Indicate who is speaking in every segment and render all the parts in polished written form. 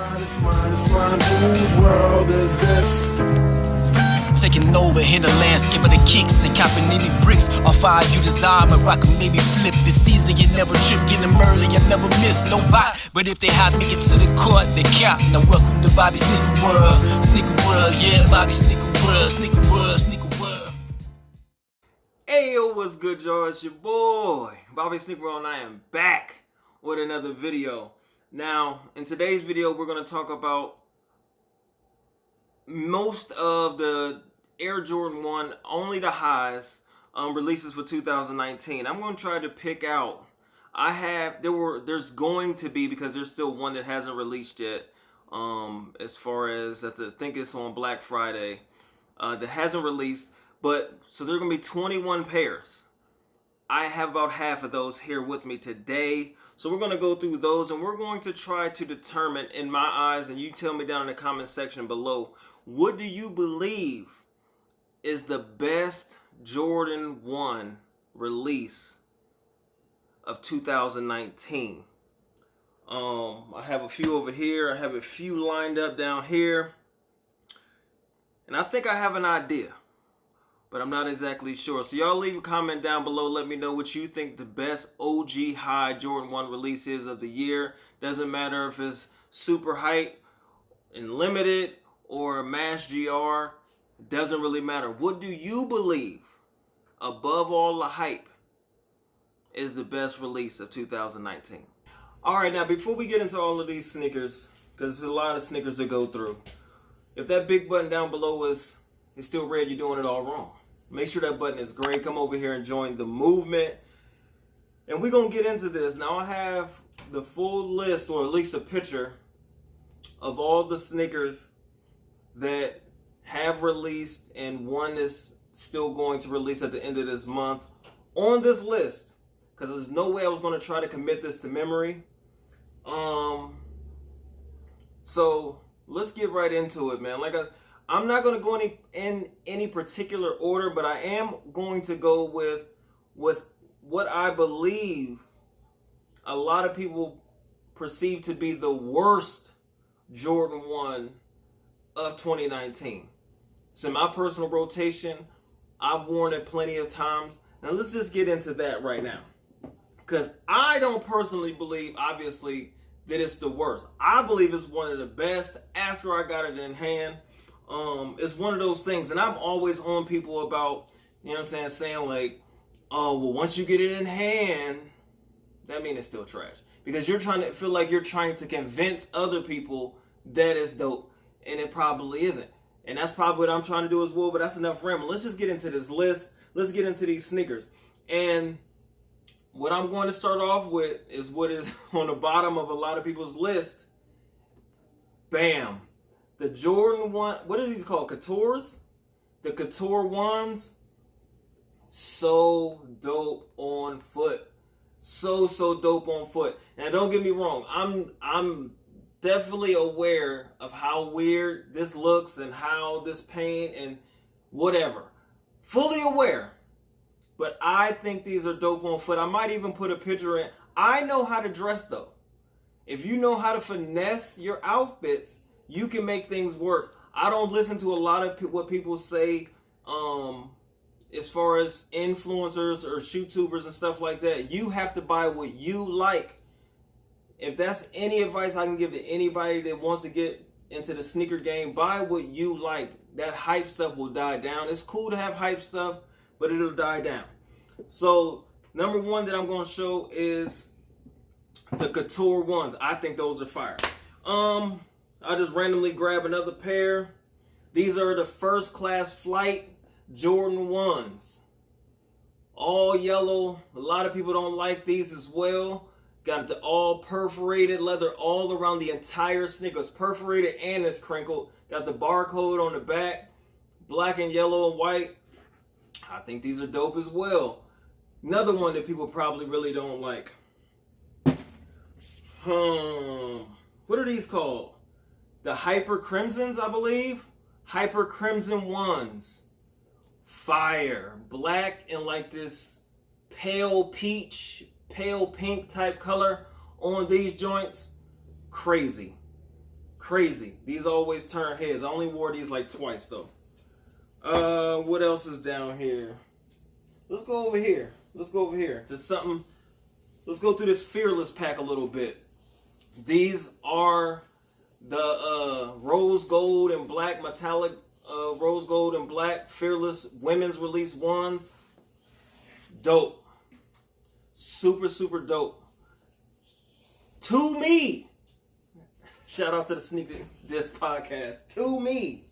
Speaker 1: It's mine, whose world is this?
Speaker 2: Taking over in the landscape of the kicks and copping any bricks or fire you desire, but rock and maybe flip. It's easy, you never trip, get them early, you never miss, no bite. But if they hot, make it to the court, they count. Now welcome to Bobby Sneaker World. Sneaker World, yeah, Bobby Sneaker World, Sneaker World, Sneaker World.
Speaker 3: Hey yo, what's good, y'all? It's your boy, Bobby Sneaker World, and I am back with another video. Now, in today's video, we're going to talk about most of the Air Jordan 1, only the highs, releases for 2019. I'm going to try to pick out. There's going to be, because there's still one that hasn't released yet. As far as I think it's on Black Friday, that hasn't released. But so there are going to be 21 pairs. I have about half of those here with me today. So we're going to go through those, and we're going to try to determine, in my eyes, and you tell me down in the comment section below, what do you believe is the best Jordan 1 release of 2019? I have a few over here. I have a few lined up down here. And I think I have an idea, but I'm not exactly sure. So y'all leave a comment down below. Let me know what you think the best OG high Jordan 1 release is of the year. Doesn't matter if it's super hype and limited or mass GR. Doesn't really matter. What do you believe, above all the hype, is the best release of 2019? Alright, now before we get into all of these sneakers, because there's a lot of sneakers to go through, if that big button down below is still red, you're doing it all wrong. Make sure that button is gray. Come over here and join the movement. And we're going to get into this. Now I have the full list, or at least a picture, of all the sneakers that have released and one is still going to release at the end of this month on this list, because there's no way I was going to try to commit this to memory. So let's get right into it, man. I'm not going to go in any particular order, but I am going to go with what I believe a lot of people perceive to be the worst Jordan 1 of 2019. It's in my personal rotation. I've worn it plenty of times. Now let's just get into that right now, because I don't personally believe, obviously, that it's the worst. I believe it's one of the best after I got it in hand. It's one of those things, and I'm always on people about, you know what I'm saying like, oh, well, once you get it in hand, that means it's still trash. Because you're trying to feel like you're trying to convince other people that it's dope, and it probably isn't. And that's probably what I'm trying to do as well, but that's enough rambling. Let's just get into this list. Let's get into these sneakers. And what I'm going to start off with is what is on the bottom of a lot of people's list. Bam. The Jordan 1, what are these called? Couture? The Couture 1s. So dope on foot. So dope on foot. Now don't get me wrong. I'm definitely aware of how weird this looks and how this paint and whatever. Fully aware. But I think these are dope on foot. I might even put a picture in. I know how to dress though. If you know how to finesse your outfits, you can make things work. I don't listen to a lot of what people say as far as influencers or YouTubers and stuff like that. You have to buy what you like. If that's any advice I can give to anybody that wants to get into the sneaker game, buy what you like. That hype stuff will die down. It's cool to have hype stuff, but it'll die down. So number one that I'm going to show is the Couture 1s. I think those are fire. I just randomly grab another pair. These are the First Class Flight Jordan 1s. All yellow. A lot of people don't like these as well. Got the all perforated leather all around the entire sneaker. It's perforated and it's crinkled. Got the barcode on the back. Black and yellow and white. I think these are dope as well. Another one that people probably really don't like. What are these called? The Hyper Crimsons, I believe. Hyper Crimson 1s. Fire. Black and like this pale peach, pale pink type color on these joints. Crazy. Crazy. These always turn heads. I only wore these like twice though. What else is down here? Let's go over here. There's something. Let's go through this Fearless pack a little bit. These are the rose gold and black metallic, rose gold and black Fearless women's release ones. Dope. Super, super dope. To me. Shout out to the Sneaker Disc podcast. To me.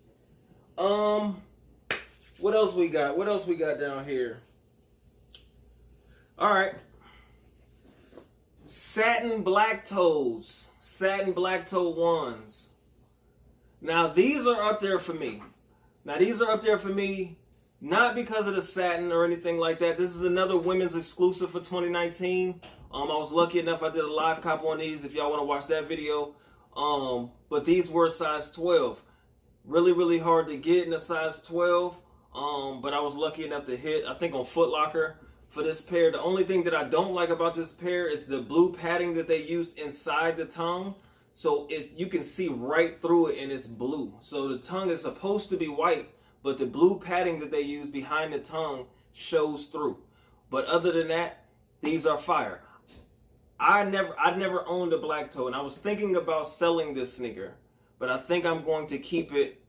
Speaker 3: What else we got? What else we got down here? All right. Satin black toes. Satin black toe ones. Now these are up there for me. Not because of the satin or anything like that. This is another women's exclusive for 2019. I was lucky enough I did a live cop on these if y'all want to watch that video. But these were size 12. Really, really hard to get in a size 12. But I was lucky enough to hit, I think, on Foot Locker for this pair. The only thing that I don't like about this pair is the blue padding that they use inside the tongue. So you can see right through it and it's blue. So the tongue is supposed to be white, but the blue padding that they use behind the tongue shows through. But other than that, these are fire. I never owned a black toe, and I was thinking about selling this sneaker, but I think I'm going to keep it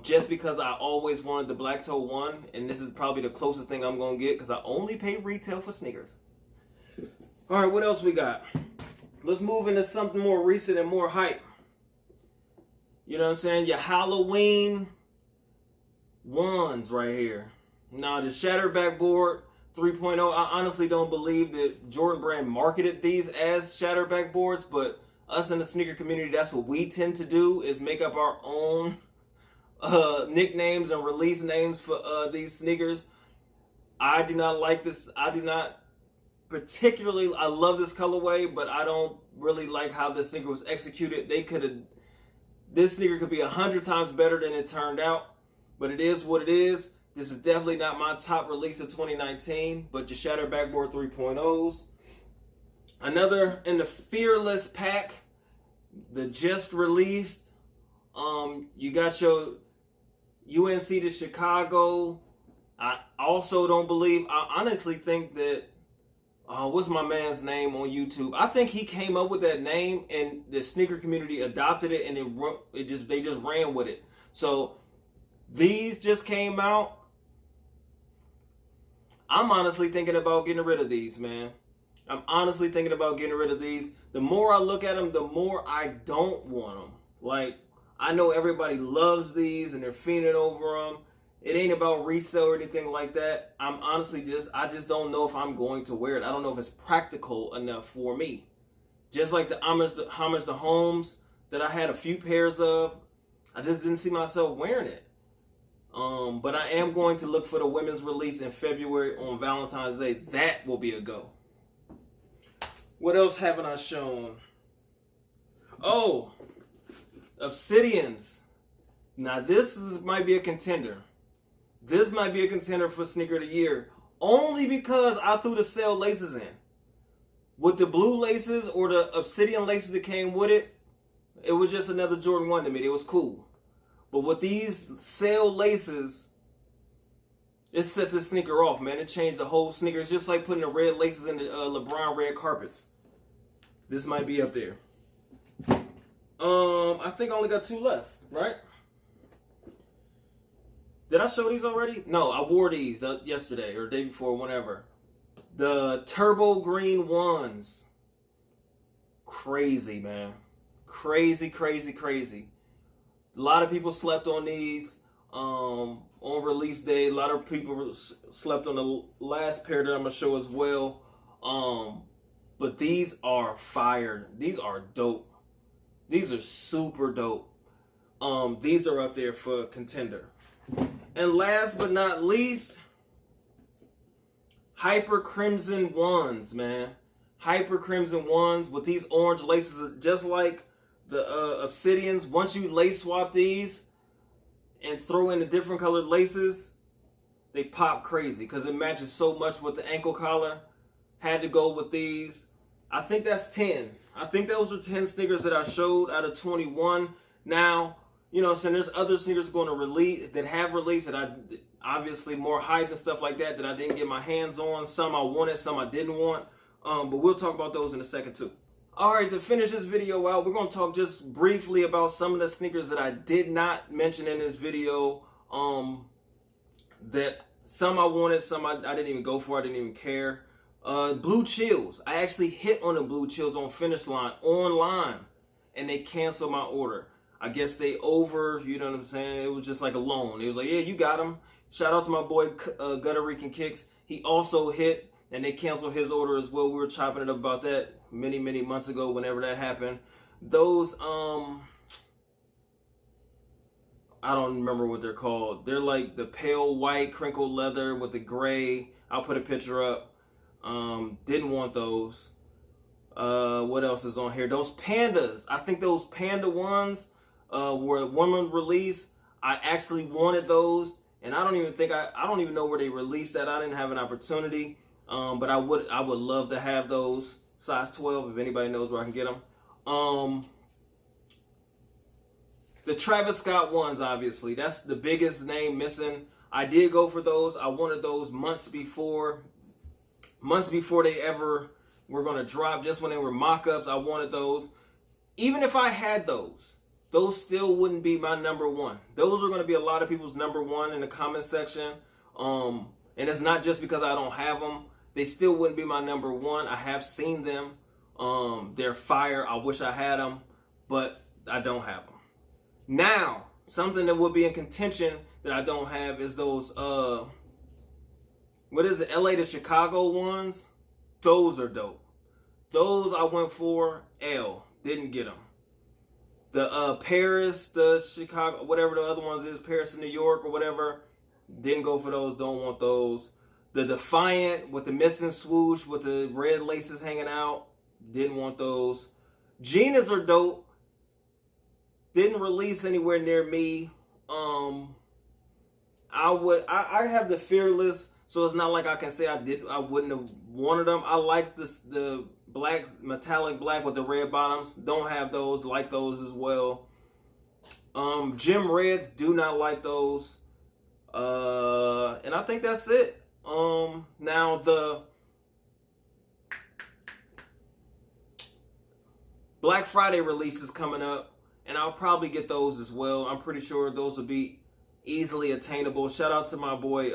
Speaker 3: just because I always wanted the black toe one, and this is probably the closest thing I'm going to get because I only pay retail for sneakers. All right, what else we got? Let's move into something more recent and more hype. You know what I'm saying? Your Halloween ones right here. Now, the Shattered Backboard 3.0, I honestly don't believe that Jordan Brand marketed these as Shattered Backboards, but us in the sneaker community, that's what we tend to do, is make up our own nicknames and release names for these sneakers. I do not like this. I do not particularly, I love this colorway, but I don't really like how this sneaker was executed. This sneaker could be 100 times better than it turned out, but it is what it is. This is definitely not my top release of 2019, but your Shattered Backboard 3.0s. Another in the Fearless pack, the just released. You got your UNC to Chicago. I also don't believe, I honestly think that, what's my man's name on YouTube? I think he came up with that name and the sneaker community adopted it and they just ran with it. So these just came out. I'm honestly thinking about getting rid of these, man. I'm honestly thinking about getting rid of these. The more I look at them, the more I don't want them. Like, I know everybody loves these and they're fiending over them. It ain't about resale or anything like that. I'm honestly I just don't know if I'm going to wear it. I don't know if it's practical enough for me. Just like the Homage to Holmes that I had a few pairs of, I just didn't see myself wearing it. But I am going to look for the women's release in February on Valentine's Day. That will be a go. What else haven't I shown? Oh, Obsidians. Now this might be a contender. This might be a contender for Sneaker of the Year. Only because I threw the sail laces in. With the blue laces or the Obsidian laces that came with it, it was just another Jordan 1 to me. It was cool. But with these sail laces, it set this sneaker off, man. It changed the whole sneaker. It's just like putting the red laces in the LeBron red carpets. This might be up there. I think I only got 2 left, right? Did I show these already? No, I wore these yesterday or the day before, whenever. The Turbo Green ones. Crazy, man. Crazy, crazy, crazy. A lot of people slept on these on release day. A lot of people slept on the last pair that I'm going to show as well. But these are fire. These are dope. These are super dope. These are up there for contender. And last but not least, Hyper Crimson ones, man. Hyper Crimson ones with these orange laces, just like the Obsidians. Once you lace swap these and throw in the different colored laces, they pop crazy because it matches so much with the ankle collar. Had to go with these. I think that's 10. I think those are 10 sneakers that I showed out of 21. Now, you know what I'm saying, there's other sneakers going to release that have released that I obviously more hype and stuff like that I didn't get my hands on. Some I wanted, some I didn't want. But we'll talk about those in a second too. Alright, to finish this video out, we're going to talk just briefly about some of the sneakers that I did not mention in this video. That some I wanted, some I didn't even go for, I didn't even care. Blue Chills. I actually hit on the Blue Chills on Finish Line online, and they canceled my order. I guess they you know what I'm saying? It was just like a loan. It was like, yeah, you got them. Shout out to my boy Gutter Rican Kicks. He also hit, and they canceled his order as well. We were chopping it up about that many months ago, whenever that happened. Those, I don't remember what they're called. They're like the pale white crinkled leather with the gray. I'll put a picture up. Didn't want those. What else is on here? Those pandas. I think those panda ones were one release. I actually wanted those, and I don't even know where they released that. I didn't have an opportunity. But I would love to have those. Size 12, if anybody knows where I can get them. The Travis Scott ones, obviously, that's the biggest name missing. I did go for those. I wanted those months before they ever were going to drop. Just when they were mock-ups, I wanted those. Even if I had those still wouldn't be my number one. Those are going to be a lot of people's number one in the comment section. And it's not just because I don't have them. They still wouldn't be my number one. I have seen them. They're fire. I wish I had them, but I don't have them. Now, something that would be in contention that I don't have is those, what is it, LA to Chicago ones? Those are dope. Those I went for, didn't get them. The Paris, the Chicago, whatever the other ones is, Paris and New York or whatever, didn't go for those, don't want those. The Defiant with the missing swoosh with the red laces hanging out, didn't want those. Ginas are dope. Didn't release anywhere near me. I have the Fearless, so it's not like I can say I wouldn't have wanted them. I like the black, metallic black with the red bottoms. Don't have those. Like those as well. Gym Reds, do not like those. And I think that's it. Now the Black Friday release is coming up, and I'll probably get those as well. I'm pretty sure those will be easily attainable. Shout out to my boy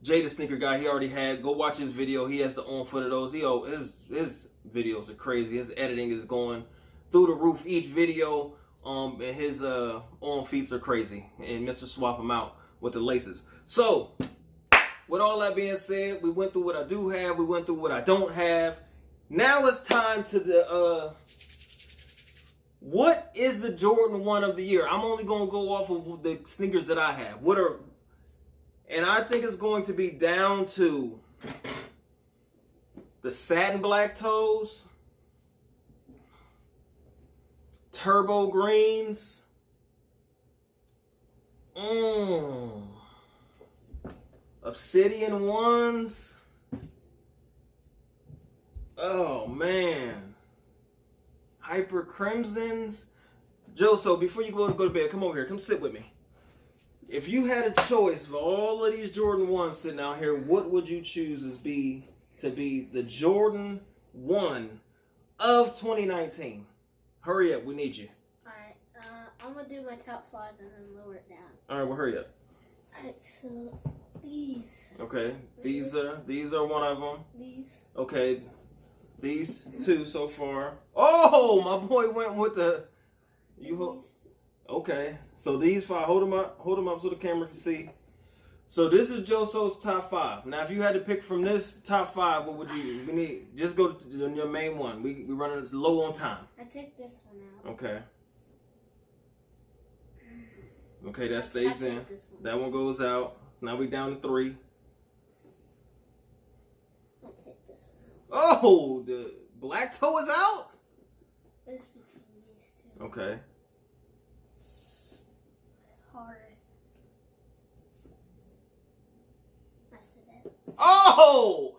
Speaker 3: Jay the Sneaker Guy. He already go watch his video. He has the on foot of those. His videos are crazy. His editing is going through the roof each video. And his on feet are crazy. And Mr. Swap them out with the laces. So, with all that being said, we went through what I do have. We went through what I don't have. Now it's time to the what is the Jordan 1 of the year? I'm only going to go off of the sneakers that I have. And I think it's going to be down to the satin black toes, turbo greens, obsidian ones. Oh man, hyper crimsons. Joe, so before you go to bed, come over here, come sit with me. If you had a choice for all of these Jordan 1s sitting out here, what would you choose to be the Jordan 1 of 2019? Hurry up, we need you.
Speaker 4: Alright, I'm gonna do my top 5 and then lower it down.
Speaker 3: Alright, well hurry up.
Speaker 4: Alright, so these.
Speaker 3: Okay, these are one of them.
Speaker 4: These.
Speaker 3: Okay, these two so far. Oh, my boy went with the. Okay, so these 5. Hold them up so the camera can see. So this is Joso's top 5. Now, if you had to pick from this top 5, what would you? We need just go to your main one. We running low on time.
Speaker 4: I take this one out.
Speaker 3: Okay. Okay, that stays in. That one goes out. Now we down to 3.
Speaker 4: I take this one out.
Speaker 3: Oh, the black toe is out?
Speaker 4: It's between these two.
Speaker 3: Okay.
Speaker 4: It's hard. I said that.
Speaker 3: Oh!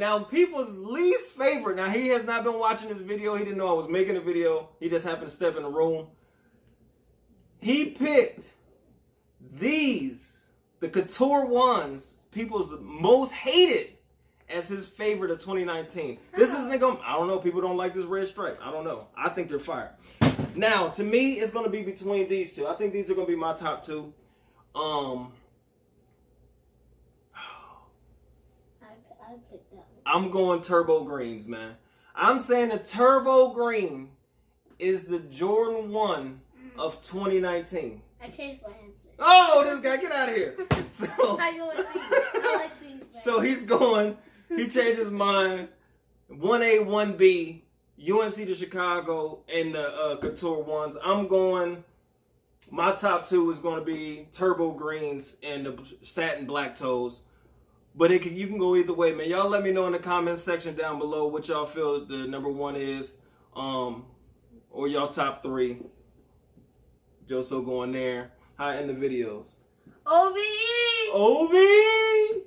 Speaker 3: Now, people's least favorite. Now, he has not been watching this video. He didn't know I was making a video. He just happened to step in the room. He picked these, the Couture ones, people's most hated, as his favorite of 2019. This isn't gonna, I don't know, people don't like this red stripe. I don't know. I think they're fire. Now, to me, it's gonna be between these two. I think these are gonna be my top two.
Speaker 4: I picked that one.
Speaker 3: I'm going turbo greens, man. I'm saying the turbo green is the Jordan 1 of 2019.
Speaker 4: I changed my answer.
Speaker 3: Oh, this guy, get out of here. So,
Speaker 4: I go with these. I like these better.
Speaker 3: so he changed his mind. 1A, 1B, UNC to Chicago, and the Couture ones. I'm going, my top two is going to be turbo greens and the satin black toes. But you can go either way, man. Y'all let me know in the comments section down below what y'all feel the number one is, or y'all top three. Joso going there. How in the videos?
Speaker 4: OVE!
Speaker 3: OVE!